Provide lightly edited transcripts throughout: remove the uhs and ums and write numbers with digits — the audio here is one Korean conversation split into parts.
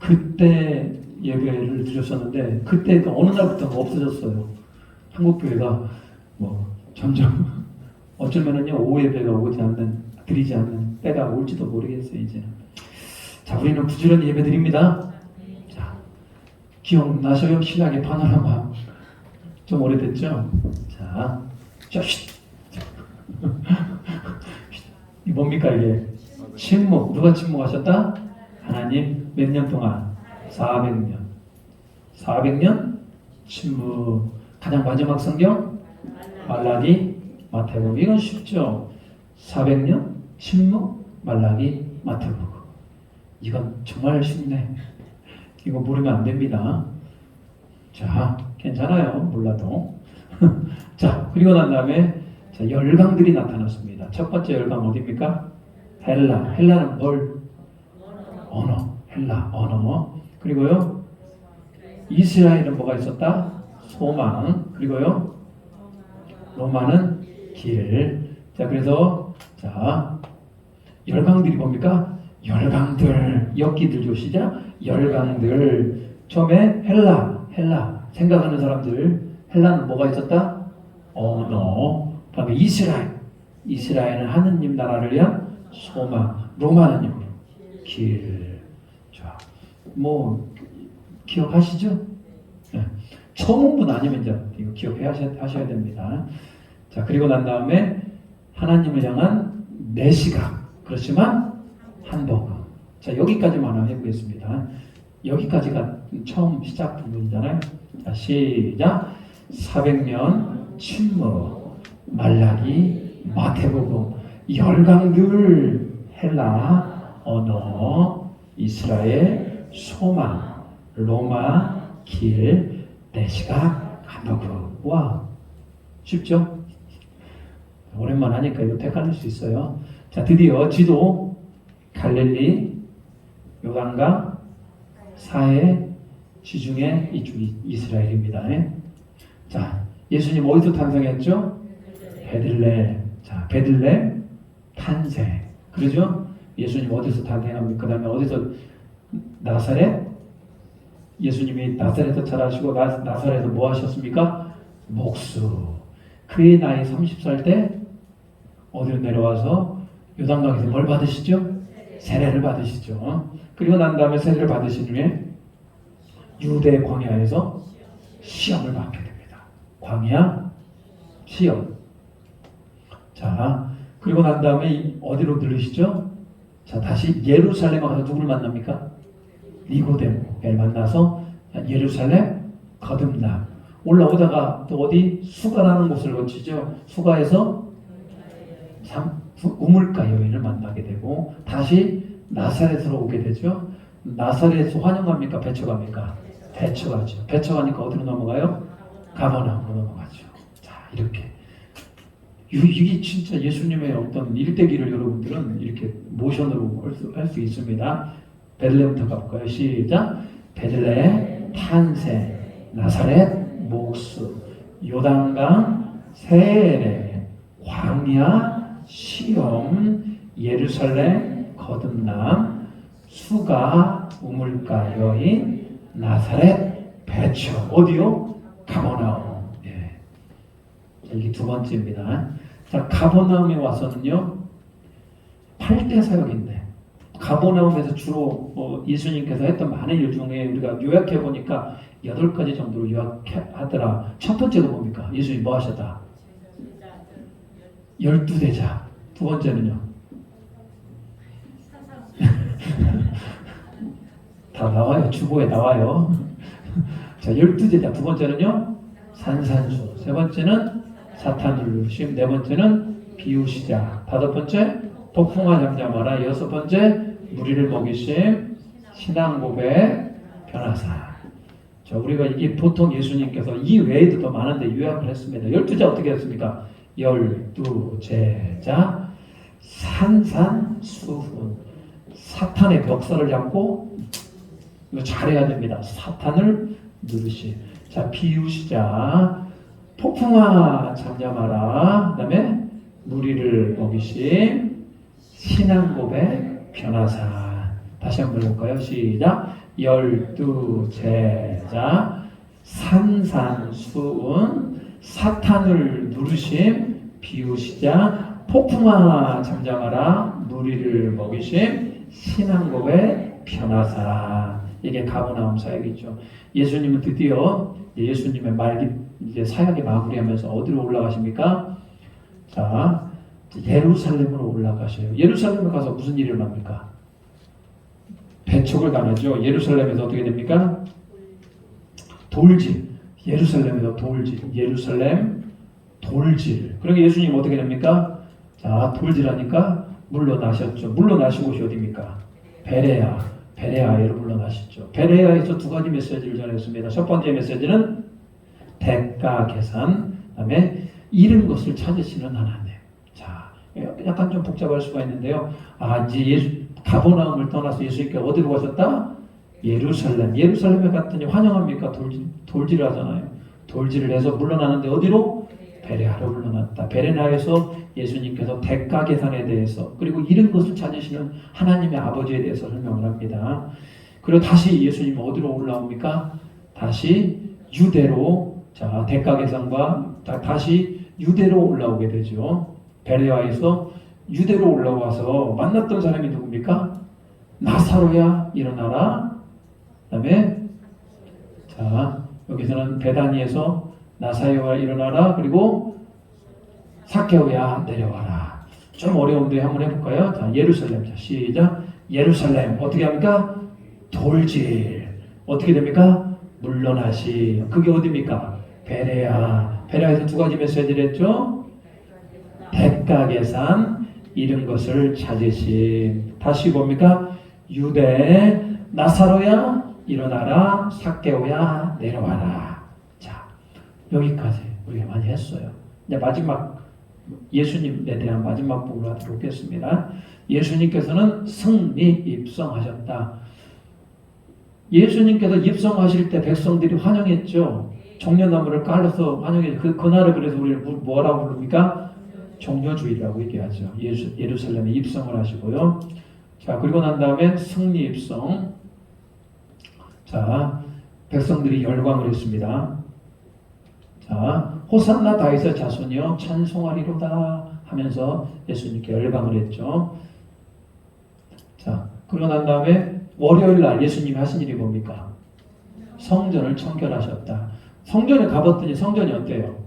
그때 예배를 드렸었는데 그때가 어느 날부터 없어졌어요. 한국교회가 뭐 점점 어쩌면은요 오후 예배가 오지 않는 드리지 않는 때가 올지도 모르겠어요 이제는. 자, 우리는 부지런히 예배 드립니다. 자, 기억나셔요? 신약의 파노라마 좀 오래됐죠? 자, 이 뭡니까 이게? 침묵. 누가 침묵하셨다? 하나님 몇 년 동안? 400년. 400년 침묵. 가장 마지막 성경 말라기, 마태복음. 이건 쉽죠. 400년 침묵, 말라기, 마태복음. 이건 정말 쉽네. 이거 모르면 안 됩니다. 자, 괜찮아요. 몰라도. 자, 그리고 난 다음에 자, 열강들이 나타났습니다. 첫 번째 열강 어디입니까? 헬라. 헬라는 뭘? 언어. 헬라, 언어. 그리고요, 이스라엘은 뭐가 있었다? 소망. 그리고요, 로마는 길. 자, 그래서, 자, 열강들이 뭡니까? 열강들. 엮기들죠, 시작. 열강들. 처음에 헬라. 생각하는 사람들. 헬라는 뭐가 있었다? 언어. 다음에 이스라엘은 하느님 나라를 위한 소망. 로마는요, 길. 자, 뭐 기억하시죠? 네. 처음부는 아니면 이제 이거 기억하셔야 됩니다. 자, 그리고 난 다음에 하나님을 향한 내 시각. 그렇지만 한복음. 자, 여기까지만 한번 해보겠습니다. 여기까지가 처음 시작 부분이잖아요. 자, 시작. 400년 침묵, 말라기, 마태복음, 열강들, 헬라, 언어, 이스라엘, 소망, 로마, 길, 내 시각, 한복음. 와, 쉽죠? 오랜만 하니까 이거 헷갈릴 수 있어요. 자, 드디어 지도, 갈릴리, 요단강, 사해, 지중해, 이쪽이 이스라엘입니다. 자, 예수님 어디서 탄생했죠? 베들레헴. 자, 베들레헴 탄생. 그러죠? 예수님 어디서 탄생합니까? 그 다음에 어디서 나사렛? 예수님이 나사렛에서 자라시고 나사렛에서 뭐 하셨습니까? 목수. 그의 나이 30살 때 어디로 내려와서 요단강에서 뭘 받으시죠? 세례를 받으시죠. 그리고 난 다음에 세례를 받으신 후에 유대 광야에서 시험을 받게 됩니다. 광야 시험. 자, 그리고 난 다음에 어디로 들으시죠? 자, 다시 예루살렘에 가서 누구를 만납니까? 니고데모를 만나서 예루살렘 거듭남. 올라오다가 또 어디 수가라는 곳을 거치죠. 수가에서 우물가 여인을 만나게 되고 다시 나사렛으로 오게 되죠. 나사렛에서 환영합니까? 배척합니까? 배척하죠. 배척하니까 어디로 넘어가요? 가버나움으로 넘어가죠. 자, 이렇게 이게 진짜 예수님의 어떤 일대기를 여러분들은 이렇게 모션으로 할 수 있습니다. 베들레헴부터 가볼까요? 시작. 베들레헴 탄생, 나사렛 목수, 요단강 세례, 광야 시험, 예루살렘 거듭남, 수가 우물가 여인, 나사렛 배척. 어디요? 가버나움. 예. 자, 이게 두 번째입니다. 자, 가버나움에 와서는요 8대 사역인데 가버나움에서 주로 예수님께서 했던 많은 일 중에 우리가 요약해 보니까 8가지 정도로 요약하더라. 첫 번째가 뭡니까? 예수님 뭐 하셨다? 12대자. 두 번째는요? 다 나와요. 주보에 나와요. 자, 12제자. 두 번째는요? 산산수. 세 번째는 사탄을 누르심. 네 번째는 비유시자. 다섯 번째 폭풍아 잠잠하라. 여섯 번째 무리를 먹이심. 신앙 고백 변화사. 자, 우리가 이게 보통 예수님께서 이 외에도 더 많은데 요약을 했습니다. 12자 어떻게 했습니까? 12제자 산산수훈. 사탄의 멱살을 잡고 이거 잘해야 됩니다. 사탄을 누르시. 자, 비유시자 폭풍아 잠잠하라. 그 다음에 무리를 먹이심. 신앙 고백 변화사. 다시 한번 볼까요? 시작. 열두 제자 산산수훈 사탄을 누르심 비우시자 폭풍아 잠잠하라 무리를 먹이심 신앙고백 변화사. 이게 가버나움 사역이죠. 예수님은 드디어 예수님의 말기 이제 사역의 마무리하면서 어디로 올라가십니까? 자, 예루살렘으로 올라가셔요. 예루살렘에 가서 무슨 일이 일어납니까? 배척을 당하죠. 예루살렘에서 어떻게 됩니까? 돌질. 예루살렘에서 돌질. 예루살렘 돌질. 그러니까 예수님 어떻게 됩니까? 자, 돌질하니까 물러나셨죠. 물러나신 곳이 어디입니까? 베레아. 베레아에로 물러나셨죠. 베레아에서 두 가지 메시지를 전했습니다. 첫 번째 메시지는 대가 계산, 그다음에 잃은 것을 찾으시는 하나님. 자, 약간 좀 복잡할 수가 있는데요. 이제 가버나움을 떠나서 예수님께서 어디로 가셨다? 예루살렘. 예루살렘에 갔더니 환영합니까? 돌질을 하잖아요. 돌질을 해서 물러나는데 어디로? 베레아로 물러났다. 베레아에서 예수님께서 대가 계산에 대해서 그리고 잃은 것을 찾으시는 하나님의 아버지에 대해서 설명을 합니다. 그리고 다시 예수님은 어디로 올라옵니까? 다시 유대로, 자, 대가 계산과 다시 유대로 올라오게 되죠. 베레아에서 유대로 올라와서 만났던 사람이 누굽니까? 나사로야 일어나라. 그다음에 자, 여기서는 베다니에서 나사로야 일어나라. 그리고 삭개오야 내려와라. 좀 어려운데 한번 해볼까요? 자, 예루살렘. 자, 시작. 예루살렘 어떻게 합니까? 돌질. 어떻게 됩니까? 물러나시. 그게 어디입니까? 베레아. 베레아에서 두 가지 메시지를 했죠. 대가 계산, 잃은 것을 찾으심. 다시 뭡니까? 유대, 나사로야 일어나라, 삭개오야 내려와라. 자, 여기까지 우리가 많이 했어요. 이제 마지막 예수님에 대한 마지막 부분을 하도록 하겠습니다. 예수님께서는 승리 입성하셨다. 예수님께서 입성하실 때 백성들이 환영했죠. 종려나무를 깔아서 환영했죠. 그날을 그래서 우리는 뭐라고 부릅니까? 종려주일이라고 얘기하죠. 예루살렘에 입성을 하시고요. 자, 그리고 난 다음에 승리 입성. 자, 백성들이 열광을 했습니다. 자, 호산나 다윗의 자손이여 찬송하리로다 하면서 예수님께 열광을 했죠. 자, 그러고 난 다음에 월요일 날 예수님이 하신 일이 뭡니까? 성전을 청결하셨다. 성전에 가봤더니 성전이 어때요?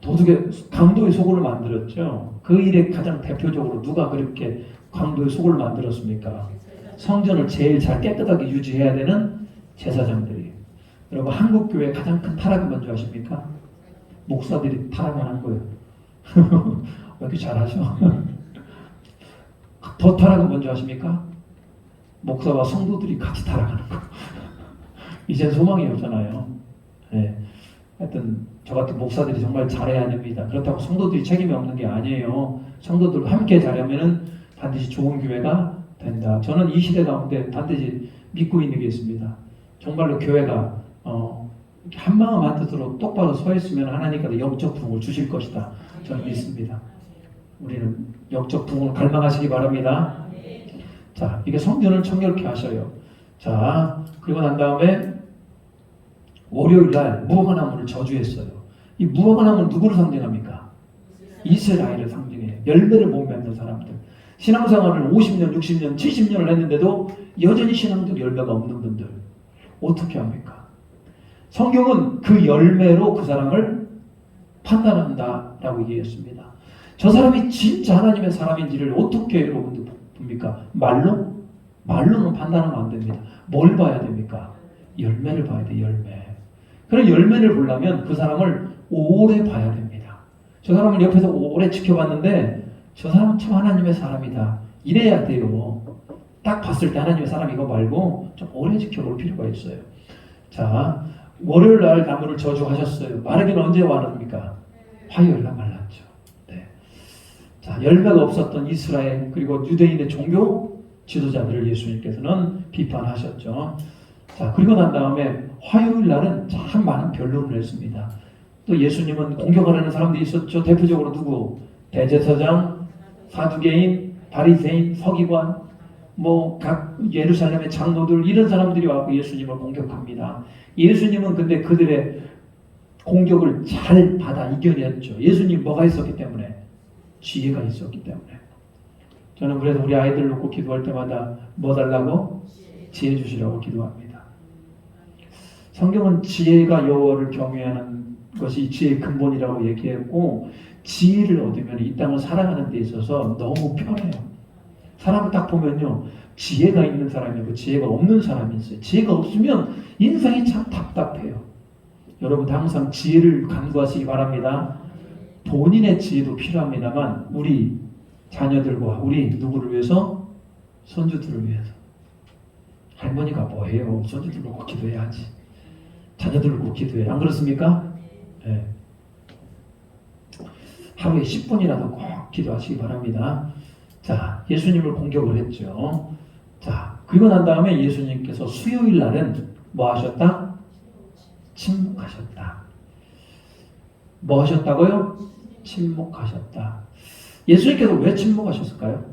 도둑의 강도의 소굴을 만들었죠. 그 일에 가장 대표적으로 누가 그렇게 강도의 소굴을 만들었습니까? 성전을 제일 잘 깨끗하게 유지해야 되는 제사장들이. 여러분, 한국 교회 가장 큰 타락은 뭔지 아십니까? 목사들이 타락을 한 거예요. 왜 이렇게 잘하죠? 더 타락은 뭔지 아십니까? 목사와 성도들이 같이 타락하는 거. 이젠 소망이 없잖아요. 네. 하여튼 저 같은 목사들이 정말 잘해야 됩니다. 그렇다고 성도들이 책임이 없는 게 아니에요. 성도들과 함께 잘하면은 반드시 좋은 교회가 된다. 저는 이 시대 가운데 반드시 믿고 있는 게 있습니다. 정말로 교회가 한 마음 한 뜻으로 똑바로 서 있으면 하나님께서 영적 부흥을 주실 것이다. 저는 믿습니다. 우리는 영적 부흥을 갈망하시기 바랍니다. 자, 이게 성전을 청결케 하셔요. 자, 그리고 난 다음에 월요일 날 무화과나무를 저주했어요. 이 무화과나무는 누구를 상징합니까? 이스라엘을 상징해요. 열매를 못 맺는 사람들. 신앙생활을 50년, 60년, 70년을 했는데도 여전히 신앙적 열매가 없는 분들. 어떻게 합니까? 성경은 그 열매로 그 사람을 판단한다라고 얘기했습니다. 저 사람이 진짜 하나님의 사람인지를 어떻게 여러분들 봅니까? 말로? 말로는 판단하면 안 됩니다. 뭘 봐야 됩니까? 열매를 봐야 돼, 열매. 그런 열매를 보려면 그 사람을 오래 봐야 됩니다. 저 사람을 옆에서 오래 지켜봤는데 저 사람은 참 하나님의 사람이다. 이래야 돼요. 딱 봤을 때 하나님의 사람 이거 말고 좀 오래 지켜볼 필요가 있어요. 자, 월요일 날 나무를 저주하셨어요. 마르기는 언제 마릅니까? 화요일 날 말랐죠. 네. 자, 열매가 없었던 이스라엘 그리고 유대인의 종교 지도자들을 예수님께서는 비판하셨죠. 자, 그리고 난 다음에 화요일 날은 참 많은 변론을 했습니다. 또 예수님은 공격하려는 사람들이 있었죠. 대표적으로 누구? 대제사장, 사두개인, 바리새인, 서기관. 뭐 각 예루살렘의 장로들 이런 사람들이 와서 예수님을 공격합니다. 예수님은 근데 그들의 공격을 잘 받아 이겨냈죠. 예수님 뭐가 있었기 때문에? 지혜가 있었기 때문에. 저는 그래서 우리 아이들 놓고 기도할 때마다 뭐 달라고? 지혜 주시라고 기도합니다. 성경은 지혜가 여호와를 경외하는 것이 지혜의 근본이라고 얘기했고, 지혜를 얻으면 이 땅을 살아가는 데 있어서 너무 편해요. 사람 딱 보면요, 지혜가 있는 사람이 있고 지혜가 없는 사람이 있어요. 지혜가 없으면 인생이 참 답답해요. 여러분 항상 지혜를 간구하시기 바랍니다. 본인의 지혜도 필요합니다만 우리 자녀들과 우리 누구를 위해서? 손주들을 위해서. 할머니가 뭐해요? 손주들 놓고 기도해야지. 자녀들을 놓고 기도해요. 안 그렇습니까? 네. 하루에 10분이라도 꼭 기도하시기 바랍니다. 자, 예수님을 공격을 했죠. 자, 그리고 난 다음에 예수님께서 수요일 날은 뭐 하셨다? 침묵하셨다. 뭐 하셨다고요? 침묵하셨다. 예수님께서 왜 침묵하셨을까요?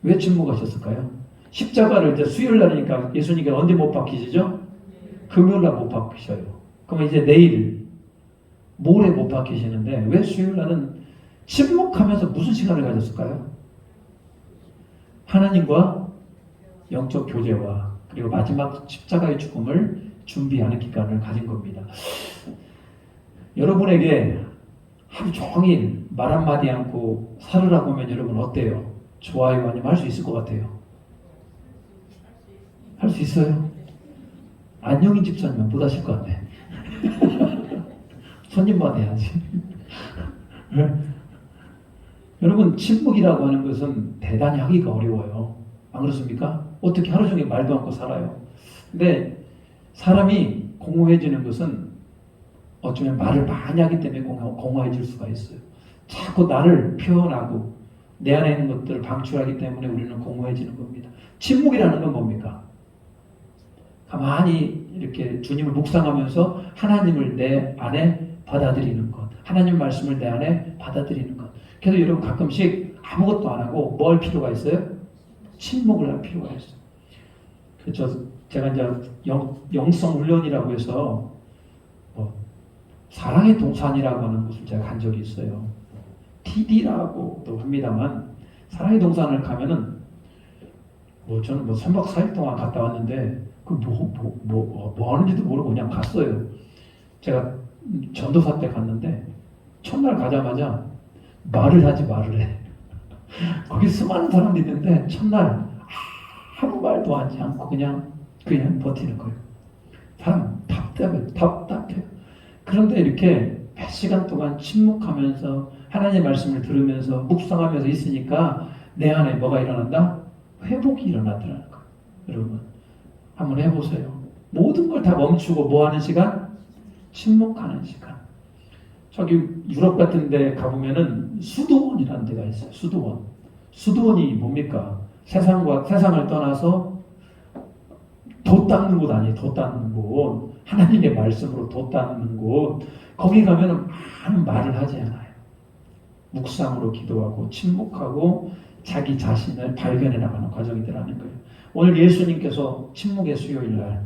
왜 침묵하셨을까요? 십자가를 이제 수요일 날이니까 예수님께서 언제 못 박히시죠? 금요일 날 못 박히셔요. 그럼 이제 내일, 모레 못 박히시는데 왜 수요일 날은 침묵하면서 무슨 시간을 가졌을까요? 하나님과 영적 교제와 그리고 마지막 십자가의 죽음을 준비하는 기간을 가진 겁니다. 여러분에게 하루 종일 말 한마디 않고 살으라고 하면 여러분 어때요? 좋아요 아니면 할 수 있을 것 같아요? 할 수 있어요? 안녕인 집사님은 못 하실 것 같네. 손님 받아야지. 여러분 침묵이라고 하는 것은 대단히 하기가 어려워요. 안 그렇습니까? 어떻게 하루 종일 말도 않고 살아요? 근데 사람이 공허해지는 것은 어쩌면 말을 많이 하기 때문에 공허해질 수가 있어요. 자꾸 나를 표현하고 내 안에 있는 것들을 방출하기 때문에 우리는 공허해지는 겁니다. 침묵이라는 건 뭡니까? 가만히 이렇게 주님을 묵상하면서 하나님을 내 안에 받아들이는 것. 하나님 말씀을 내 안에 받아들이는 것. 그래서 여러분 가끔씩 아무것도 안 하고 뭐 할 필요가 있어요? 침묵을 할 필요가 있어요. 그래서 제가 이제 영성 훈련이라고 해서 뭐 사랑의 동산이라고 하는 곳을 제가 간 적이 있어요. TD라고도 합니다만 사랑의 동산을 가면은 뭐 저는 뭐 3박 4일 동안 갔다 왔는데 그 뭐 하는지도 모르고 그냥 갔어요. 제가 전도사 때 갔는데 첫날 가자마자 말을 해. 거기 수많은 사람들이 있는데 첫날 아무 말도 하지 않고 그냥 버티는 거예요. 사람 답답해요. 그런데 이렇게 몇 시간 동안 침묵하면서 하나님의 말씀을 들으면서 묵상하면서 있으니까 내 안에 뭐가 일어난다? 회복이 일어나더라는 거예요. 여러분 한번 해보세요. 모든 걸 다 멈추고 뭐 하는 시간? 침묵하는 시간. 저기 유럽 같은 데 가보면은 수도원이라는 데가 있어요. 수도원. 수도원이 뭡니까? 세상을 떠나서 돛 닦는 곳 아니에요. 돛 닦는 곳. 하나님의 말씀으로 돛 닦는 곳. 거기 가면은 많은 말을 하지 않아요. 묵상으로 기도하고 침묵하고 자기 자신을 발견해 나가는 과정이더라는 거예요. 오늘 예수님께서 침묵의 수요일 날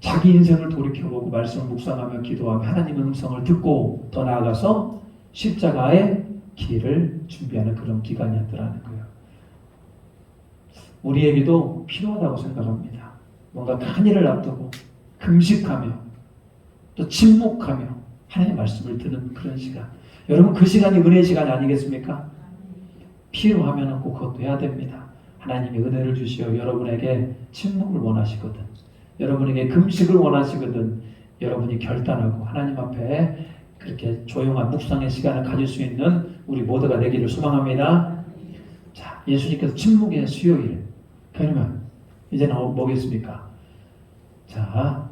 자기 인생을 돌이켜보고 말씀을 묵상하며 기도하며 하나님의 음성을 듣고 더 나아가서 십자가의 길을 준비하는 그런 기간이었더라는 거예요. 우리에게도 필요하다고 생각합니다. 뭔가 큰 일을 앞두고 금식하며 또 침묵하며 하나님의 말씀을 듣는 그런 시간. 여러분 그 시간이 은혜의 시간이 아니겠습니까? 필요하면 꼭 그것도 해야 됩니다. 하나님이 은혜를 주시어 여러분에게 침묵을 원하시거든. 여러분에게 금식을 원하시거든. 여러분이 결단하고 하나님 앞에 그렇게 조용한 묵상의 시간을 가질 수 있는 우리 모두가 되기를 소망합니다. 자, 예수님께서 침묵의 수요일. 그러면 이제는 뭐겠습니까? 자,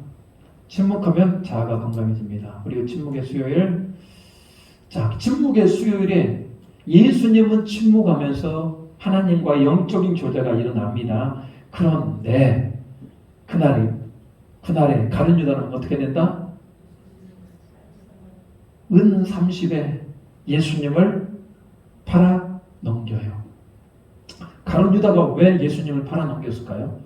침묵하면 자아가 건강해집니다. 그리고 침묵의 수요일. 자, 침묵의 수요일에 예수님은 침묵하면서 하나님과 영적인 교제가 일어납니다. 그런데 그날에 가룟 유다는 어떻게 된다? 은 30에 예수님을 팔아 넘겨요. 가룟 유다가 왜 예수님을 팔아 넘겼을까요?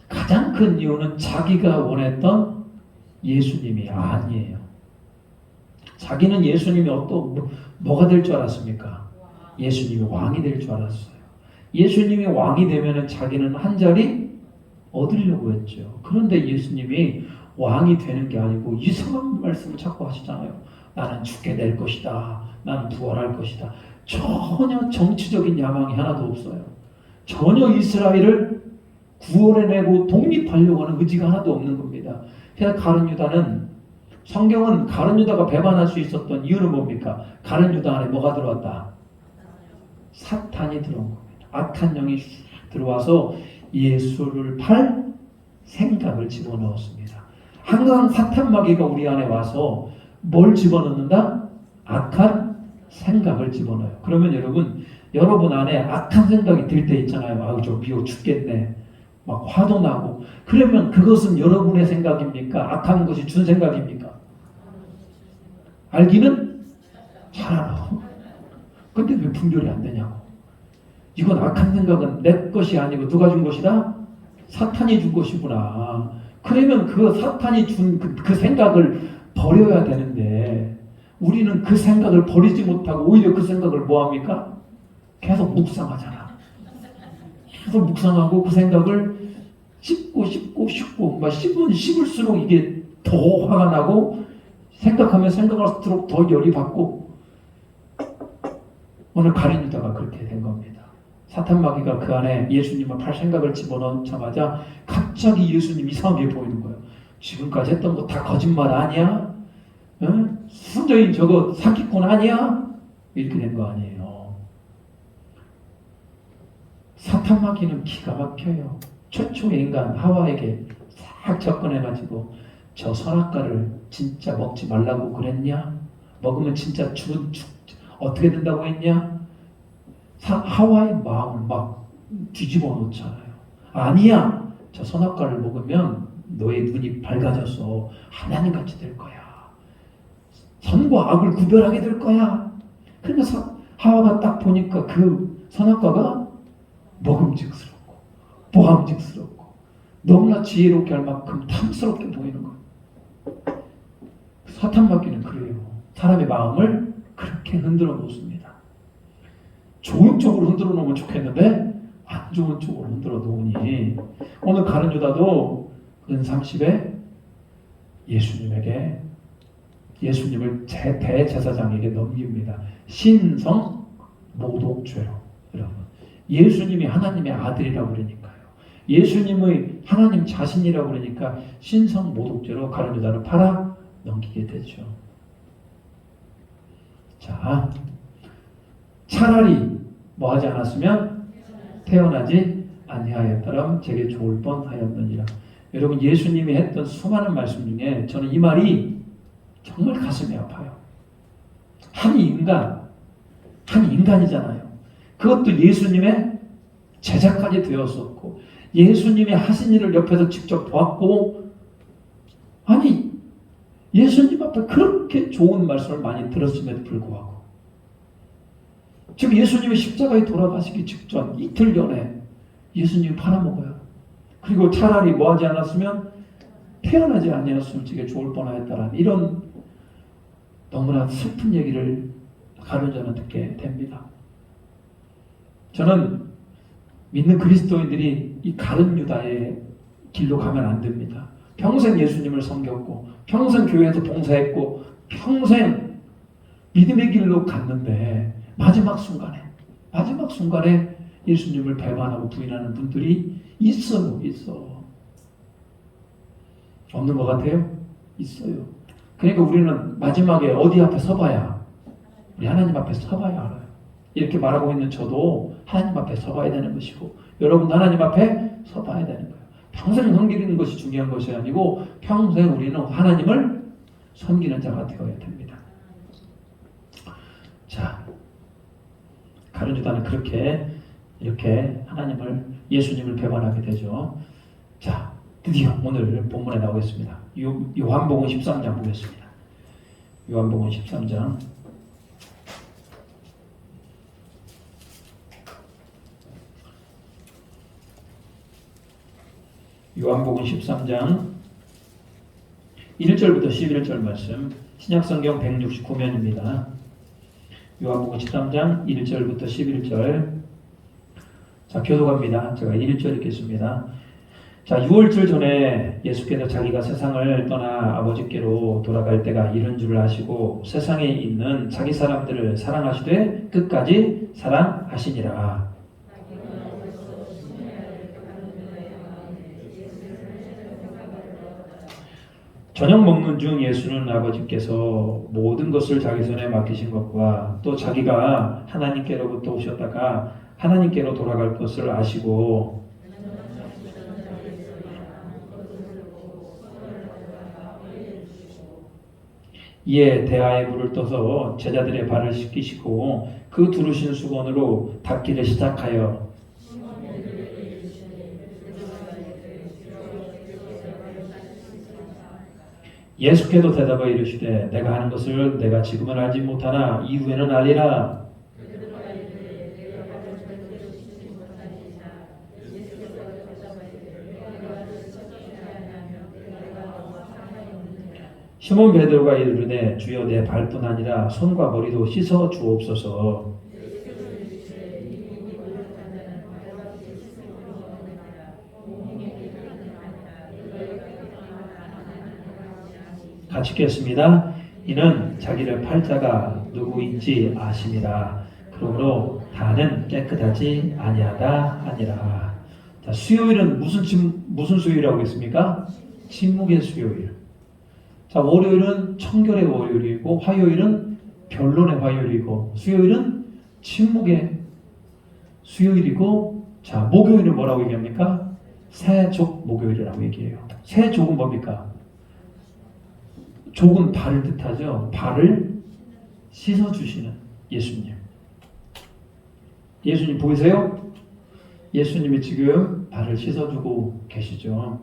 가장 큰 이유는 자기가 원했던 예수님이 아니에요. 자기는 예수님이 뭐가 될 줄 알았습니까? 예수님이 왕이 될 줄 알았어요. 예수님이 왕이 되면 자기는 한 자리 얻으려고 했죠. 그런데 예수님이 왕이 되는 게 아니고 이상한 말씀을 자꾸 하시잖아요. 나는 죽게 될 것이다. 나는 부활할 것이다. 전혀 정치적인 야망이 하나도 없어요. 전혀 이스라엘을 구원해내고 독립하려고 하는 의지가 하나도 없는 겁니다. 그래서 가룟 유다는, 성경은 가룟 유다가 배반할 수 있었던 이유는 뭡니까? 가룟 유다 안에 뭐가 들어왔다? 사탄이 들어온 겁니다. 악한 영이 들어와서 예수를 팔 생각을 집어넣었습니다. 항상 사탄 마귀가 우리 안에 와서 뭘 집어넣는다? 악한 생각을 집어넣어요. 그러면 여러분 안에 악한 생각이 들 때 있잖아요. 아우 저 미워 죽겠네. 막 화도 나고. 그러면 그것은 여러분의 생각입니까? 악한 것이 준 생각입니까? 알기는 잘 알아. 근데 왜 분별이 안 되냐고. 이건 악한 생각은 내 것이 아니고 누가 준 것이다? 사탄이 준 것이구나. 그러면 그 사탄이 준 그 생각을 버려야 되는데 우리는 그 생각을 버리지 못하고 오히려 그 생각을 뭐합니까? 계속 묵상하잖아. 계속 묵상하고 그 생각을 씹고 막 씹을수록 이게 더 화가 나고 생각하면 생각할수록 더 열이 받고 오늘 가룟 유다가 그렇게 된 겁니다. 사탄 마귀가 그 안에 예수님을 팔 생각을 집어넣자마자 갑자기 예수님 이상하게 보이는 거예요. 지금까지 했던 거 다 거짓말 아니야? 응? 순전히 저거 사기꾼 아니야? 이렇게 된 거 아니에요. 사탄 마귀는 기가 막혀요. 최초의 인간 하와에게 싹 접근해가지고 저 선악과를 진짜 먹지 말라고 그랬냐? 먹으면 진짜 어떻게 된다고 했냐? 하와의 마음을 막 뒤집어 놓잖아요. 아니야. 저 선악과를 먹으면 너의 눈이 밝아져서 하나님같이 될 거야. 선과 악을 구별하게 될 거야. 그러면서 하와가 딱 보니까 그 선악과가 먹음직스럽고 보함직스럽고 너무나 지혜롭게 할 만큼 탐스럽게 보이는 거예요. 사탄 마귀는 그래요. 사람의 마음을 그렇게 흔들어 놓습니다. 좋은 쪽으로 흔들어 놓으면 좋겠는데 안 좋은 쪽으로 흔들어 놓으니 오늘 가룟 유다도 은 30에 예수님을 대제사장에게 넘깁니다. 신성 모독죄로. 여러분, 예수님이 하나님의 아들이라고 그러니까요. 예수님의 하나님 자신이라고 그러니까 신성 모독죄로 가룟 유다를 팔아 넘기게 되죠. 자, 차라리 뭐 하지 않았으면 태어나지 아니하였더라면 제게 좋을 뻔하였느니라. 여러분, 예수님이 했던 수많은 말씀 중에 저는 이 말이 정말 가슴이 아파요. 한 인간이잖아요. 그것도 예수님의 제자까지 되었었고 예수님이 하신 일을 옆에서 직접 보았고 아니 예수님 앞에 그렇게 좋은 말씀을 많이 들었음에도 불구하고 지금 예수님이 십자가에 돌아가시기 직전 이틀 전에 예수님이 팔아먹어요. 그리고 차라리 뭐 하지 않았으면 태어나지 아니었으면 저게 좋을 뻔하였다라는 이런 너무나 슬픈 얘기를 가룟 유다는 듣게 됩니다. 저는 믿는 그리스도인들이 이 가룟 유다의 길로 가면 안 됩니다. 평생 예수님을 섬겼고 평생 교회에서 봉사했고 평생 믿음의 길로 갔는데 마지막 순간에 예수님을 배반하고 부인하는 분들이 있어. 없는 것 같아요? 있어요. 그러니까 우리는 마지막에 어디 앞에 서봐야 우리 하나님 앞에 서봐야 알아요. 이렇게 말하고 있는 저도 하나님 앞에 서봐야 되는 것이고 여러분도 하나님 앞에 서봐야 되는 거예요. 평생 섬기는 것이 중요한 것이 아니고 평생 우리는 하나님을 섬기는 자가 되어야 됩니다. 자, 가룟 유다는 이렇게 예수님을 배반하게 되죠. 자, 드디어 오늘 본문에 나오겠습니다. 요한복음 13장 보겠습니다. 요한복음 13장. 요한복음 13장 1절부터 11절 말씀, 신약성경 169면입니다. 요한복음 13장 1절부터 11절. 자, 교독합니다. 제가 1절 읽겠습니다. 자, 6월절 전에 예수께서 자기가 세상을 떠나 아버지께로 돌아갈 때가 이른 줄을 아시고 세상에 있는 자기 사람들을 사랑하시되 끝까지 사랑하시니라. 저녁 먹는 중 예수는 아버지께서 모든 것을 자기 손에 맡기신 것과 또 자기가 하나님께로부터 오셨다가 하나님께로 돌아갈 것을 아시고 이에 대하에 물을 떠서 제자들의 발을 씻기시고 그 두르신 수건으로 닦기를 시작하여 예수께도 대답하여 이르시되 내가 하는 것을 내가 지금은 알지 못하나 이후에는 알리라. 시몬 베드로가 이르되 주여 내 발뿐 아니라 손과 머리도 씻어 주옵소서. 같이 읽겠습니다. 이는 자기를 팔 자가 누구인지 아심이라. 그러므로 다는 깨끗하지 아니하다 하니라. 자, 수요일은 무슨 수요일이라고 했습니까? 침묵의 수요일. 자, 월요일은 청결의 월요일이고 화요일은 변론의 화요일이고 수요일은 침묵의 수요일이고, 자, 목요일은 뭐라고 얘기합니까? 새족 목요일이라고 얘기해요. 새족은 뭡니까? 족은 발을 뜻하죠. 발을 씻어주시는 예수님. 예수님 보이세요? 예수님이 지금 발을 씻어주고 계시죠.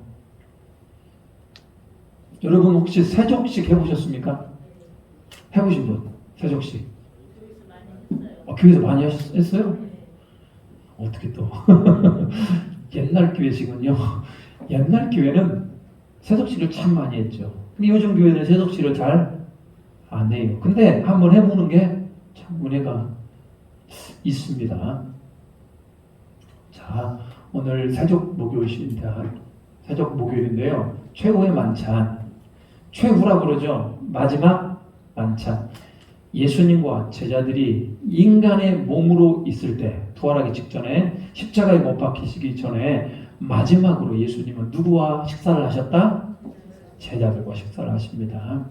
여러분 혹시 세족식 해보셨습니까? 해보신 분? 세족식? 교회에서 많이 했어요? 어떻게 또? 옛날 교회시군요. 옛날 교회는 세족식을 참 많이 했죠. 근데 요즘 교회는 세족식을 잘 안 해요. 근데 한번 해보는 게 참 은혜가 있습니다. 자, 오늘 세족 목요일인데요. 최후의 만찬. 최후라고 그러죠. 마지막 만찬. 예수님과 제자들이 인간의 몸으로 있을 때, 부활하기 직전에, 십자가에 못 박히시기 전에 마지막으로 예수님은 누구와 식사를 하셨다? 제자들과 식사를 하십니다.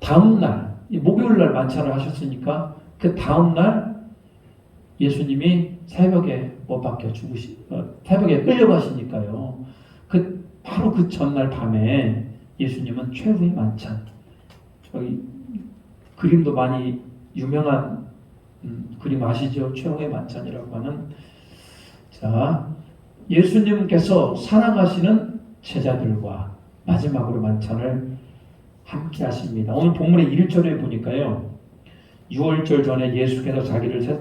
다음날, 목요일날 만찬을 하셨으니까 그 다음날 예수님이 새벽에 못 박혀 새벽에 끌려가시니까요. 바로 그 전날 밤에 예수님은 최후의 만찬. 저기 그림도 많이 유명한 그림 아시죠? 최후의 만찬이라고 하는. 자, 예수님께서 사랑하시는 제자들과 마지막으로 만찬을 함께 하십니다. 오늘 본문의 1절에 보니까요. 6월절 전에 예수께서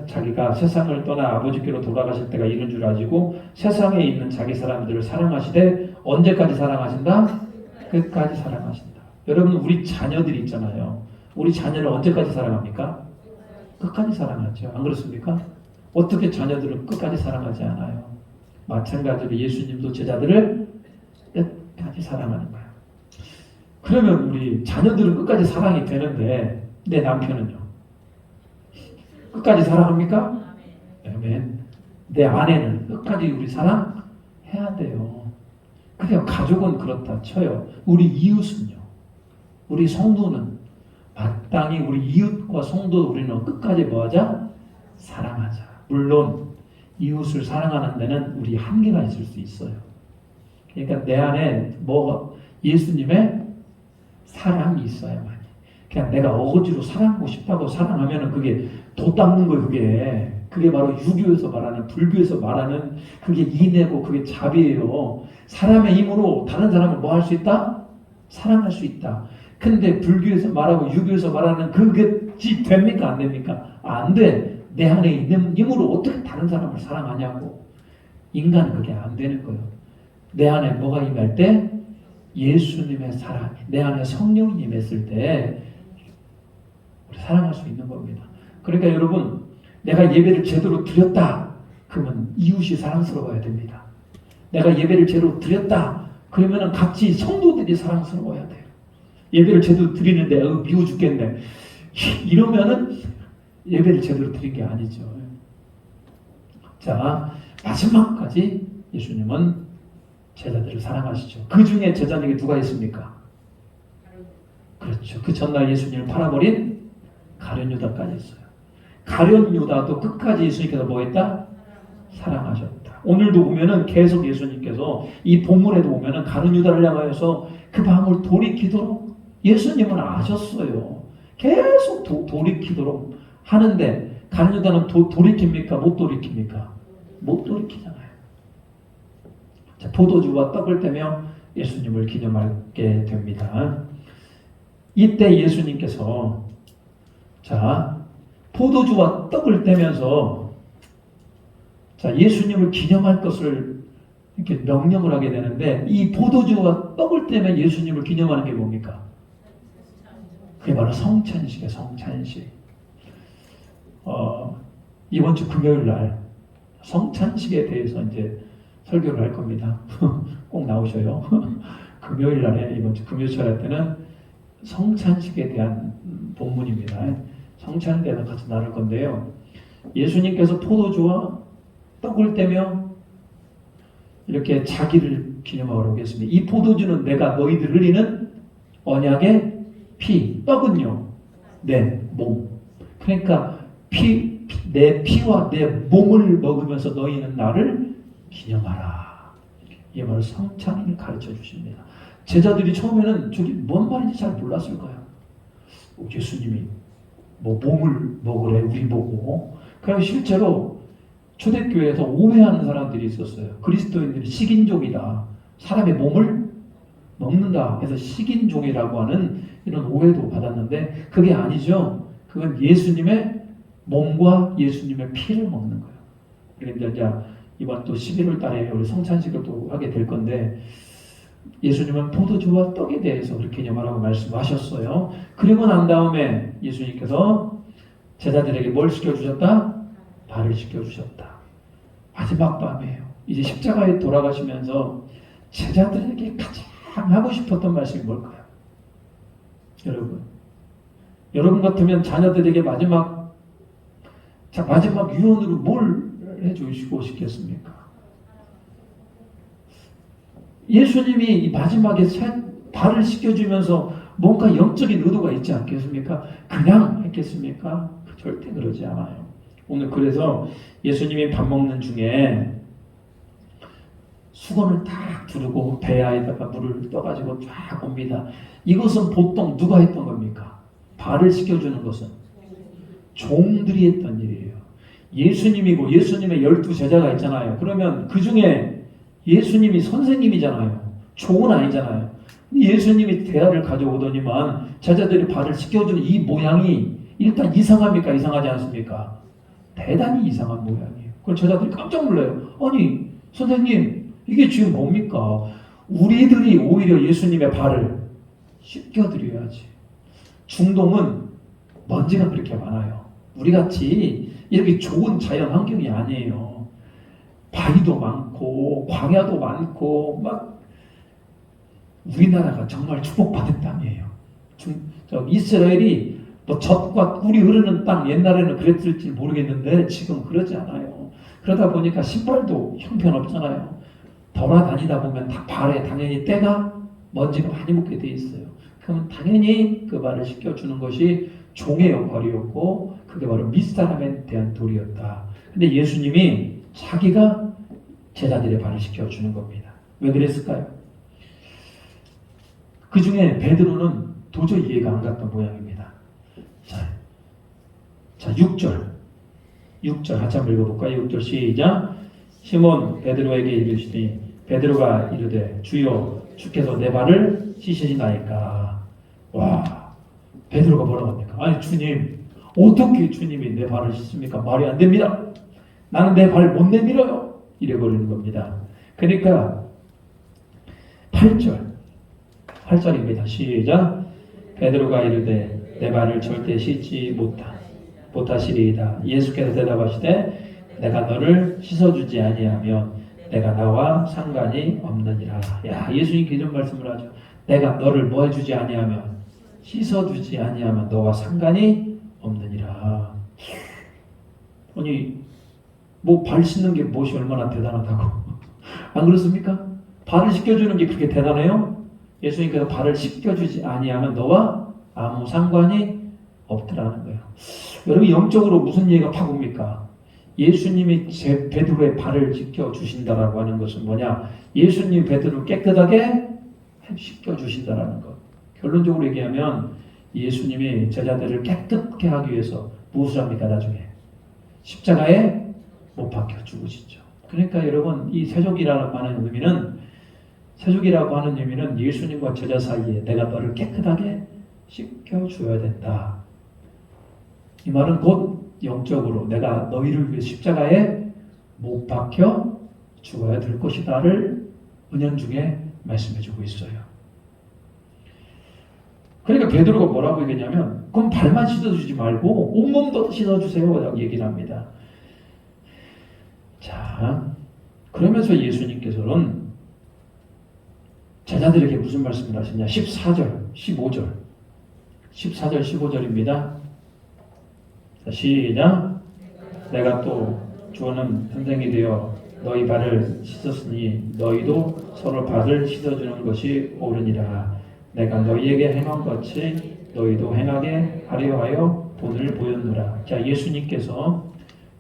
자기가 세상을 떠나 아버지께로 돌아가실 때가 이른 줄 아시고 세상에 있는 자기 사람들을 사랑하시되 언제까지 사랑하신다? 끝까지 사랑하신다. 여러분 우리 자녀들이 있잖아요. 우리 자녀를 언제까지 사랑합니까? 끝까지 사랑하죠. 안 그렇습니까? 어떻게 자녀들은 끝까지 사랑하지 않아요? 마찬가지로 예수님도 제자들을 끝까지 사랑하는 거예요. 그러면 우리 자녀들은 끝까지 사랑이 되는데 내 남편은요? 끝까지 사랑합니까? 아멘. 내 아내는 끝까지 우리 사랑해야 돼요. 그냥 가족은 그렇다 쳐요. 우리 이웃은요? 우리 성도는 마땅히 우리 이웃과 성도 우리는 끝까지 뭐하자? 사랑하자. 물론 이웃을 사랑하는 데는 우리 한계가 있을 수 있어요. 그러니까 내 안에 예수님의 사랑이 있어야만. 그냥 내가 억지로 사랑하고 싶다고 사랑하면은 그게 도 닦는 거예요. 그게 바로 유교에서 말하는, 불교에서 말하는 그게 인애고 그게 자비예요. 사람의 힘으로 다른 사람을 뭐 할 수 있다? 사랑할 수 있다. 근데 불교에서 말하고 유교에서 말하는 그게 됩니까? 안 됩니까? 안 돼. 내 안에 있는 힘으로 어떻게 다른 사람을 사랑하냐고. 인간은 그게 안 되는 거예요. 내 안에 뭐가 임할 때? 예수님의 사랑이, 내 안에 성령이 임했을 때 우리 사랑할 수 있는 겁니다. 그러니까 여러분, 내가 예배를 제대로 드렸다. 그러면 이웃이 사랑스러워야 됩니다. 내가 예배를 제대로 드렸다. 그러면 같이 성도들이 사랑스러워야 돼요. 예배를 제대로 드리는데 미워 죽겠네. 이러면은 예배를 제대로 드린 게 아니죠. 자, 마지막까지 예수님은 제자들을 사랑하시죠. 그 중에 제자 중에 누가 있습니까? 그렇죠. 그 전날 예수님을 팔아버린 가룟 유다까지 있어요. 가룟 유다도 끝까지 예수님께서 뭐 했다? 사랑하셨다. 오늘도 보면은 계속 예수님께서 이 본문에도 보면은 가룟 유다를 향하여서 그 마음을 돌이키도록 예수님은 아셨어요. 계속 돌이키도록 하는데 가룟 유다는 돌이킵니까? 못 돌이킵니까? 못 돌이키잖아요. 자, 포도주와 떡을 떼며 예수님을 기념하게 됩니다. 이때 예수님께서 자, 포도주와 떡을 떼면서 자, 예수님을 기념할 것을 이렇게 명령을 하게 되는데 이 포도주와 떡을 떼면 예수님을 기념하는 게 뭡니까? 그게 바로 성찬식이에요. 성찬식. 이번 주 금요일 날 성찬식에 대해서 이제 설교를 할 겁니다. 꼭 나오셔요. 금요일 날에 이번 주 금요철 때는 성찬식에 대한 본문입니다. 성찬에 대해서 같이 나눌 건데요. 예수님께서 포도주와 떡을 떼며 이렇게 자기를 기념하러 오겠습니다. 이 포도주는 내가 너희들 흘리는 언약의 피, 떡은요 내 몸. 그러니까 내 피와 내 몸을 먹으면서 너희는 나를 기념하라. 이게 바로 성찬을 가르쳐 주십니다. 제자들이 처음에는 저게 뭔 말인지 잘 몰랐을 거예요. 예수님이 뭐 몸을 먹으래 우리 보고. 그럼 실제로 초대교회에서 오해하는 사람들이 있었어요. 그리스도인들이 식인종이다. 사람의 몸을 먹는다. 그래서 식인종이라고 하는 이런 오해도 받았는데 그게 아니죠. 그건 예수님의 몸과 예수님의 피를 먹는 거예요. 그런데 이제 이번 또 11월 달에 우리 성찬식을 또 하게 될 건데 예수님은 포도주와 떡에 대해서 그렇게 기념하라고 말씀하셨어요. 그리고 난 다음에 예수님께서 제자들에게 뭘 시켜주셨다? 발을 씻겨주셨다. 마지막 밤이에요. 이제 십자가에 돌아가시면서 제자들에게 가장 하고 싶었던 말씀이 뭘까요? 여러분 같으면 자녀들에게 마지막 유언으로 뭘 해주시고 싶겠습니까? 예수님이 이 마지막에 발을 씻겨주면서 뭔가 영적인 의도가 있지 않겠습니까? 그냥 했겠습니까? 절대 그러지 않아요. 오늘 그래서 예수님이 밥 먹는 중에 수건을 딱 두르고 배아에다가 물을 떠가지고 쫙 옵니다. 이것은 보통 누가 했던 겁니까? 발을 씻겨주는 것은 종들이 했던 일이에요. 예수님이고 예수님의 12제자가 있잖아요. 그러면 그 중에 예수님이 선생님이잖아요. 종은 아니잖아요. 예수님이 대화를 가져오더니만 제자들이 발을 씻겨주는 이 모양이 일단 이상합니까? 이상하지 않습니까? 대단히 이상한 모양이에요. 그럼 제자들이 깜짝 놀라요. 아니 선생님 이게 지금 뭡니까? 우리들이 오히려 예수님의 발을 씻겨드려야지. 중동은 먼지가 그렇게 많아요. 우리같이 이렇게 좋은 자연 환경이 아니에요. 바위도 많고 광야도 많고 막 우리나라가 정말 축복받은 땅이에요. 이스라엘이 뭐 젖과 꿀이 흐르는 땅 옛날에는 그랬을지 모르겠는데 지금 그러지 않아요. 그러다 보니까 신발도 형편없잖아요. 돌아다니다 보면 다 발에 당연히 때가 먼지가 많이 묻게 돼 있어요. 그러면 당연히 그 발을 씻겨주는 것이 종의 역할이었고 그게 바로 밑사람에 대한 도리였다. 근데 예수님이 자기가 제자들의 발을 씻겨주는 겁니다. 왜 그랬을까요? 그 중에 베드로는 도저히 이해가 안 갔던 모양입니다. 자 6절 한참 읽어볼까요? 6절 시작. 시몬 베드로에게 이르시니 베드로가 이르되 주여 주께서 내 발을 씻으시나이까. 와, 베드로가 뭐라고 합니까? 아니 주님, 어떻게 주님이 내 발을 씻습니까? 말이 안 됩니다. 나는 내 발 못 내밀어요. 이래버리는 겁니다. 그러니까 8절입니다. 시작. 베드로가 이르되 내 발을 절대 씻지 못하시리이다. 예수께서 대답하시되 내가 너를 씻어주지 아니하면 내가 나와 상관이 없느니라. 야, 예수님께 이런 말씀을 하죠. 내가 너를 뭐 해주지 아니하면, 씻어주지 아니하면 너와 상관이 없느니라. 아니 뭐 발 씻는 게 무엇이 얼마나 대단하다고. 안 그렇습니까? 발을 씻겨주는 게 그렇게 대단해요? 예수님께서 발을 씻겨주지 아니하면 너와 아무 상관이 없더라는 거예요. 여러분 영적으로 무슨 얘기가 팍 옵니까? 예수님이 베드로의 발을 씻겨주신다라고 하는 것은 뭐냐? 예수님 베드로를 깨끗하게 씻겨주신다라는 것. 결론적으로 얘기하면 예수님이 제자들을 깨끗게 하기 위해서 무엇을 합니까? 나중에 십자가에 못 박혀 죽으시죠. 그러니까 여러분 이 세족이라고 하는 의미는 예수님과 제자 사이에 내가 너를 깨끗하게 씻겨줘야 된다. 이 말은 곧 영적으로 내가 너희를 위해 십자가에 못 박혀 죽어야 될 것이다를 은연중에 말씀해주고 있어요. 그러니까 베드로가 뭐라고 얘기했냐면 그럼 발만 씻어주지 말고 온몸도 씻어주세요 라고 얘기를 합니다. 자, 그러면서 예수님께서는 제자들에게 무슨 말씀을 하시냐? 14절, 15절입니다. 자, 시작. 내가 또 주어는 선생이 되어 너희 발을 씻었으니 너희도 서로 발을 씻어주는 것이 옳으니라. 내가 너희에게 행한 것이 너희도 행하게 하려 하여 본을 보였노라. 자, 예수님께서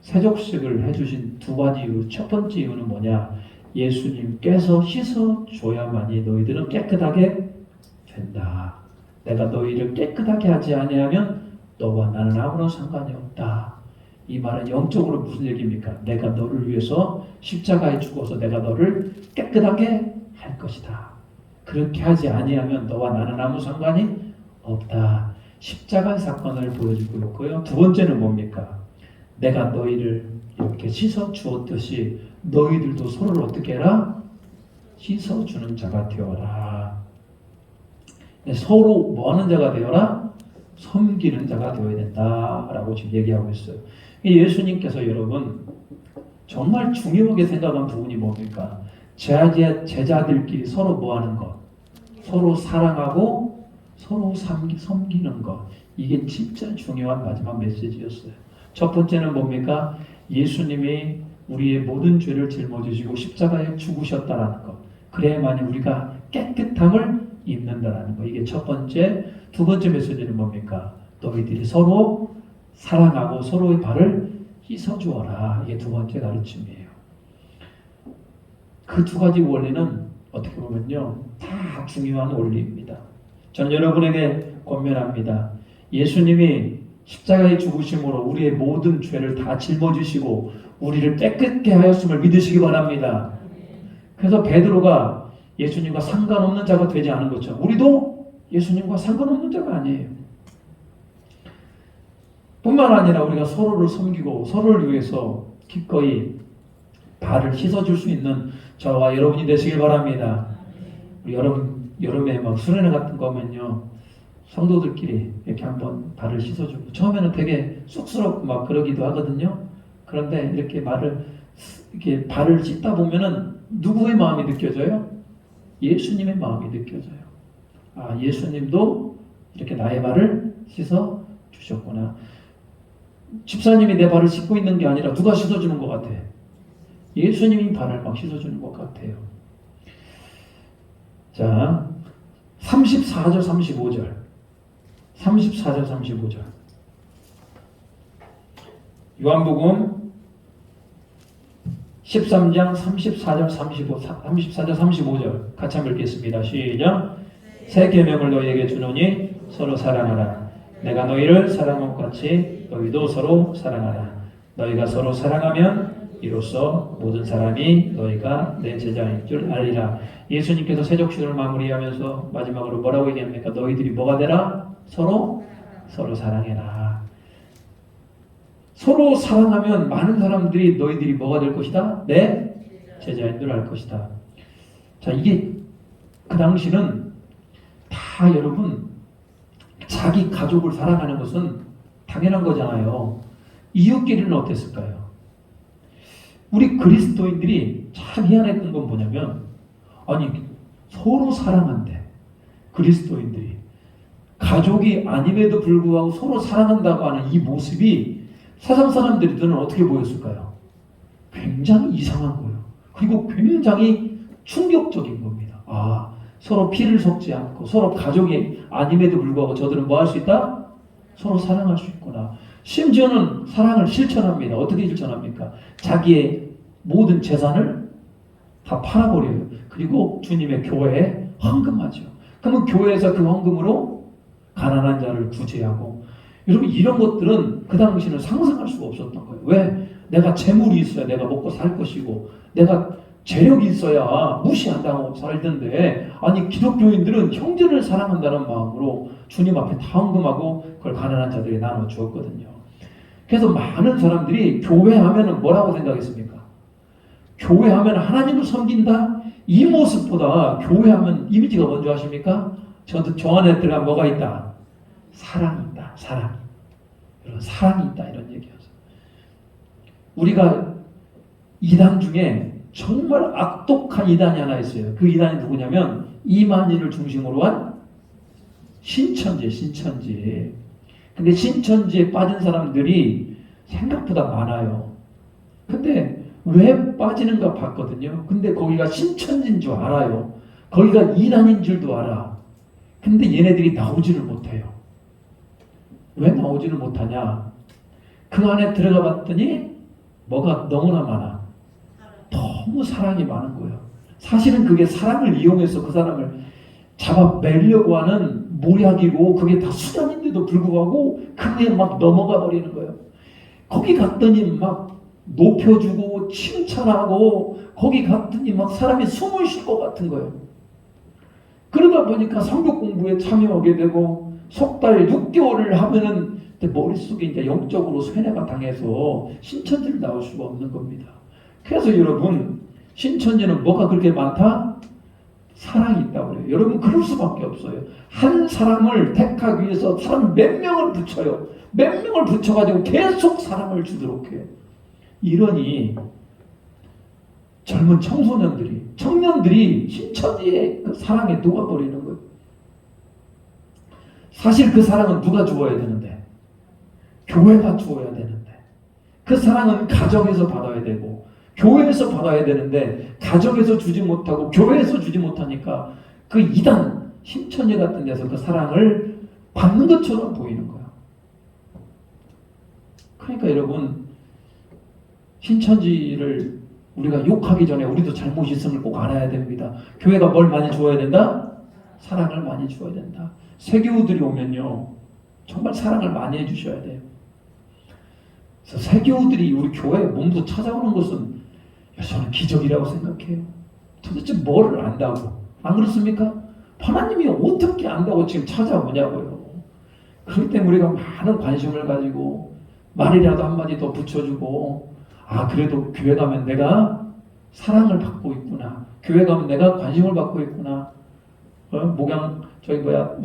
세족식을 해주신 두 가지 이유. 첫 번째 이유는 뭐냐? 예수님께서 씻어줘야만이 너희들은 깨끗하게 된다. 내가 너희를 깨끗하게 하지 아니하면 너와 나는 아무런 상관이 없다. 이 말은 영적으로 무슨 얘기입니까? 내가 너를 위해서 십자가에 죽어서 내가 너를 깨끗하게 할 것이다. 그렇게 하지 아니하면 너와 나는 아무 상관이 없다. 십자가의 사건을 보여주고 있고요. 두 번째는 뭡니까? 내가 너희를 이렇게 씻어 주었듯이 너희들도 서로를 어떻게 해라? 씻어주는 자가 되어라. 서로 뭐하는 자가 되어라? 섬기는 자가 되어야 된다라고 지금 얘기하고 있어요. 예수님께서 여러분 정말 중요하게 생각한 부분이 뭡니까? 제자들끼리 서로 뭐하는 것? 서로 사랑하고 서로 섬기는 것. 이게 진짜 중요한 마지막 메시지였어요. 첫 번째는 뭡니까? 예수님이 우리의 모든 죄를 짊어지시고 십자가에 죽으셨다라는 것. 그래야만이 우리가 깨끗함을 입는다라는 것. 이게 첫 번째. 두 번째 메시지는 뭡니까? 너희들이 서로 사랑하고 서로의 발을 씻어주어라. 이게 두 번째 가르침이에요. 그 두 가지 원리는 어떻게 보면요, 다 중요한 원리입니다. 저는 여러분에게 권면합니다. 예수님이 십자가에 죽으심으로 우리의 모든 죄를 다 짊어지시고 우리를 깨끗게 하였음을 믿으시기 바랍니다. 그래서 베드로가 예수님과 상관없는 자가 되지 않은 것처럼 우리도 예수님과 상관없는 자가 아니에요. 뿐만 아니라 우리가 서로를 섬기고 서로를 위해서 기꺼이 발을 씻어줄 수 있는 저와 여러분이 되시길 바랍니다. 우리 여름에 막 수련회 같은 거 하면요, 성도들끼리 이렇게 한번 발을 씻어주고 처음에는 되게 쑥스럽고 막 그러기도 하거든요. 그런데 이렇게 발을 씻다 보면은 누구의 마음이 느껴져요? 예수님의 마음이 느껴져요. 아, 예수님도 이렇게 나의 발을 씻어 주셨구나. 집사님이 내 발을 씻고 있는 게 아니라 누가 씻어주는 것 같아? 예수님이 발을 막 씻어주는 것 같아요. 자, 34절 35절 34절 35절 요한복음 13장 34절 35절 같이 한번 읽겠습니다. 시작. 새 계명을 너희에게 주노니 서로 사랑하라. 내가 너희를 사랑한 것 같이 너희도 서로 사랑하라. 너희가 서로 사랑하면 이로써 모든 사람이 너희가 내 제자인 줄 알리라. 예수님께서 세족신을 마무리하면서 마지막으로 뭐라고 얘기합니까? 너희들이 뭐가 되라? 서로 사랑해라. 서로 사랑하면 많은 사람들이 너희들이 뭐가 될 것이다? 내 제자인 줄 알 것이다. 자, 이게 그 당시는 다 여러분 자기 가족을 사랑하는 것은 당연한 거잖아요. 이웃끼리는 어땠을까요? 우리 그리스도인들이 참 희한했던 건 뭐냐면 아니 서로 사랑한대. 그리스도인들이 가족이 아님에도 불구하고 서로 사랑한다고 하는 이 모습이 세상 사람들은 어떻게 보였을까요? 굉장히 이상한 거예요. 그리고 굉장히 충격적인 겁니다. 아, 서로 피를 섞지 않고 서로 가족이 아님에도 불구하고 저들은 뭐 할 수 있다? 서로 사랑할 수 있구나. 심지어는 사랑을 실천합니다. 어떻게 실천합니까? 자기의 모든 재산을 다 팔아버려요. 그리고 주님의 교회에 헌금하죠. 그러면 교회에서 그 헌금으로 가난한 자를 구제하고, 여러분 이런 것들은 그 당시는 상상할 수가 없었던 거예요. 왜? 내가 재물이 있어야 내가 먹고 살 것이고 내가 재력이 있어야 무시 안 당하고 살던데, 아니 기독교인들은 형제를 사랑한다는 마음으로 주님 앞에 다 헌금하고 그걸 가난한 자들에게 나눠 주었거든요. 그래서 많은 사람들이 교회 하면은 뭐라고 생각했습니까? 교회 하면 하나님을 섬긴다? 이 모습보다 교회 하면 이미지가 뭔지 아십니까? 저 안에 들어가면 뭐가 있다? 사랑이 있다. 사랑. 이런 사랑이 있다. 이런 얘기였어요. 우리가 이단 중에 정말 악독한 이단이 하나 있어요. 그 이단이 누구냐면 이만희를 중심으로 한 신천지. 근데 신천지에 빠진 사람들이 생각보다 많아요. 근데 왜 빠지는가 봤거든요. 근데 거기가 신천지인 줄 알아요. 거기가 이단인 줄도 알아. 근데 얘네들이 나오지를 못해요. 왜 나오지를 못하냐? 그 안에 들어가 봤더니 뭐가 너무나 많아. 너무 사랑이 많은 거예요. 사실은 그게 사랑을 이용해서 그 사람을 잡아매려고 하는 모략이고 그게 다 수단인데도 불구하고 그게 막 넘어가 버리는 거예요. 거기 갔더니 막 높여주고 칭찬하고 거기 갔더니 막 사람이 숨을 쉴 것 같은 거예요. 그러다 보니까 성경 공부에 참여하게 되고 석 달 6개월을 하면은 머릿속에 이제 영적으로 세뇌가 당해서 신천지를 나올 수가 없는 겁니다. 그래서 여러분 신천지는 뭐가 그렇게 많다? 사랑이 있다고 그래요. 여러분 그럴 수밖에 없어요. 한 사람을 택하기 위해서 사람 몇 명을 붙여요. 몇 명을 붙여가지고 계속 사랑을 주도록 해요. 이러니 젊은 청년들이 신천지의 그 사랑에 녹아버리는 거예요. 사실 그 사랑은 누가 주어야 되는데? 교회가 주어야 되는데. 그 사랑은 가정에서 받아야 되고 교회에서 받아야 되는데 가정에서 주지 못하고 교회에서 주지 못하니까 그 이단 신천지 같은 데서 그 사랑을 받는 것처럼 보이는 거예요. 그러니까 여러분 신천지를 우리가 욕하기 전에 우리도 잘못 있음을 꼭 알아야 됩니다. 교회가 뭘 많이 주어야 된다? 사랑을 많이 주어야 된다. 세교우들이 오면요 정말 사랑을 많이 해주셔야 돼요. 그래서 세교우들이 우리 교회에 몸소 찾아오는 것은 저는 기적이라고 생각해요. 도대체 뭐를 안다고? 안 그렇습니까? 하나님이 어떻게 안다고 지금 찾아오냐고요. 그렇기 때문에 우리가 많은 관심을 가지고 말이라도 한마디 더 붙여주고, 아 그래도 교회 가면 내가 사랑을 받고 있구나. 교회 가면 내가 관심을 받고 있구나. 목양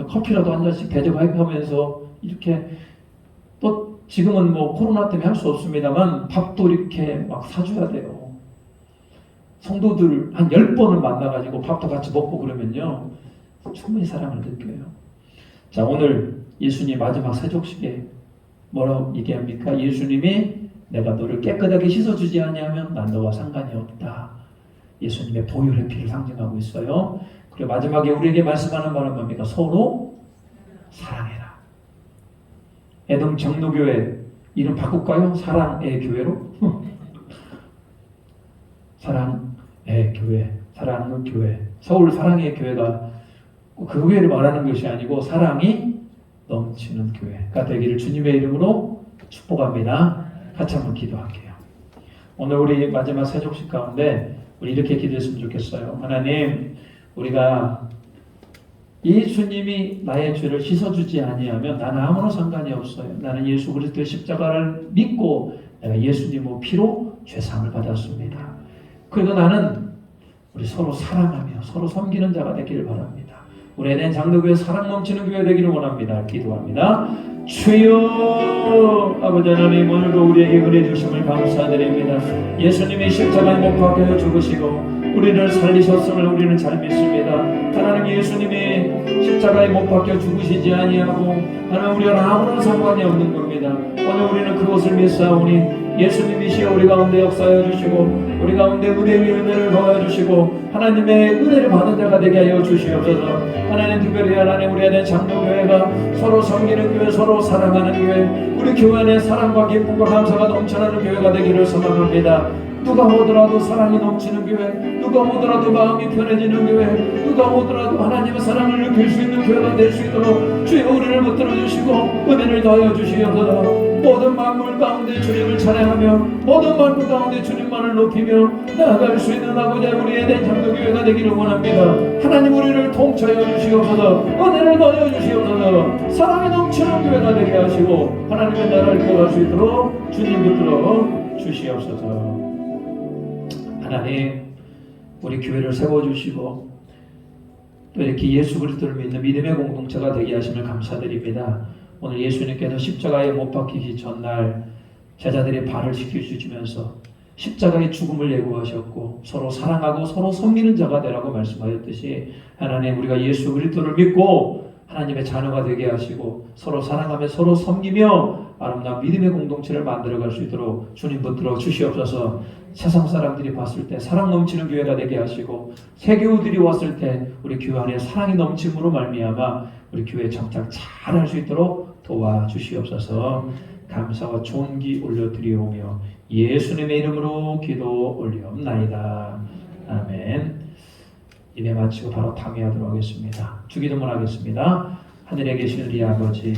커피라도 한 잔씩 대접하면서 이렇게, 또 지금은 뭐 코로나 때문에 할 수 없습니다만 밥도 이렇게 막 사줘야 돼요. 성도들 한 10번을 만나가지고 밥도 같이 먹고 그러면요 충분히 사랑을 느껴요. 자, 오늘 예수님 마지막 세족식에 뭐라고 얘기합니까? 예수님이 내가 너를 깨끗하게 씻어주지 않냐면 난 너와 상관이 없다. 예수님의 보혈의 피를 상징하고 있어요. 그리고 마지막에 우리에게 말씀하는 말은 뭡니까? 서로 사랑해라. 애동 정로교회 이름 바꿀까요? 사랑의 교회로? 사랑의 교회, 사랑의 교회. 서울 사랑의 교회가 그 교회를 말하는 것이 아니고 사랑이 넘치는 교회가 되기를 주님의 이름으로 축복합니다. 같이 한번 기도할게요. 오늘 우리 마지막 세족식 가운데 우리 이렇게 기도했으면 좋겠어요. 하나님, 우리가 예수님이 나의 죄를 씻어주지 아니하면 나는 아무런 상관이 없어요. 나는 예수 그리스도의 십자가를 믿고 내가 예수님의 피로 죄사함을 받았습니다. 그리고 나는 우리 서로 사랑하며 서로 섬기는 자가 되기를 바랍니다. 우리 에덴 장로교회 사랑 넘치는 교회 되기를 원합니다. 기도합니다. 주여, 아버지 하나님, 오늘도 우리에게 은혜 주심을 감사드립니다. 예수님이 십자가에 못 박혀 죽으시고 우리를 살리셨음을 우리는 잘 믿습니다. 하나님, 예수님이 십자가에 못 박혀 죽으시지 아니하고 하나님 우리와 아무런 상관이 없는 겁니다. 오늘 우리는 그것을 믿사오니 예수님이시여 우리 가운데 역사하여 주시고 우리 가운데 은혜 위에 은혜를 더하여 주시고 하나님의 은혜를 받은 자가 되게 하여 주시옵소서. 하나님, 특별히 하나님 우리 안에 장로교회가 서로 섬기는 교회, 서로 사랑하는 교회, 우리 교회 안에 사랑과 기쁨과 감사가 넘쳐나는 교회가 되기를 소망합니다. 누가 오더라도 사랑이 넘치는 교회, 누가 오더라도 마음이 편해지는 교회, 누가 오더라도 하나님의 사랑을 느낄 수 있는 교회가 될 수 있도록 주여 우리를 붙들어 주시고 은혜를 더하여 주시옵소서. 모든 만물 가운데 주님을 찬양하며 모든 만물 가운데 주님만을 높이며 나아갈 수 있는 아버지 우리의 된 장로교회가 되기를 원합니다. 하나님, 우리를 통치하여 주시옵소서. 은혜를 더하여 주시옵소서. 사랑이 넘치는 교회가 되게 하시고 하나님의 나라를 이끌어갈 수 있도록 주님 붙들어 주시옵소서. 하나님, 우리 교회를 세워주시고 또 이렇게 예수 그리스도를 믿는 믿음의 공동체가 되게 하심을 감사드립니다. 오늘 예수님께서 십자가에 못 박히기 전날 제자들의 발을 씻겨주시면서 십자가의 죽음을 예고하셨고 서로 사랑하고 서로 섬기는 자가 되라고 말씀하였듯이 하나님, 우리가 예수 그리스도를 믿고 하나님의 자녀가 되게 하시고 서로 사랑하며 서로 섬기며 아름다운 믿음의 공동체를 만들어갈 수 있도록 주님 붙들어 주시옵소서. 세상 사람들이 봤을 때 사랑 넘치는 교회가 되게 하시고 세교우들이 왔을 때 우리 교회 안에 사랑이 넘침으로 말미암아 우리 교회 정착 잘할 수 있도록 도와주시옵소서. 감사와 존귀 올려드리오며 예수님의 이름으로 기도 올리옵나이다. 아멘. 이내 마치고 바로 당회하도록 하겠습니다. 주기도문 하겠습니다. 하늘에 계신 우리 아버지,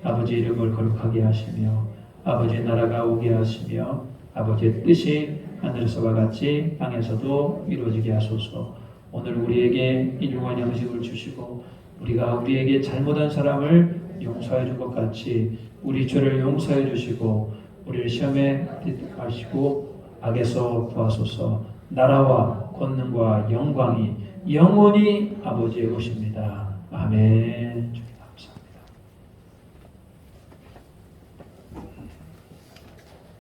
아버지 이름을 거룩하게 하시며 아버지의 나라가 오게 하시며 아버지의 뜻이 하늘에서와 같이 땅에서도 이루어지게 하소서. 오늘 우리에게 일용할 양식을 주시고 우리가 우리에게 잘못한 사람을 용서해 준 것 같이 우리 죄를 용서해 주시고 우리를 시험에 들게 하시고 악에서 구하소서. 나라와 권능과 영광이 영원히 아버지의 것입니다. 아멘.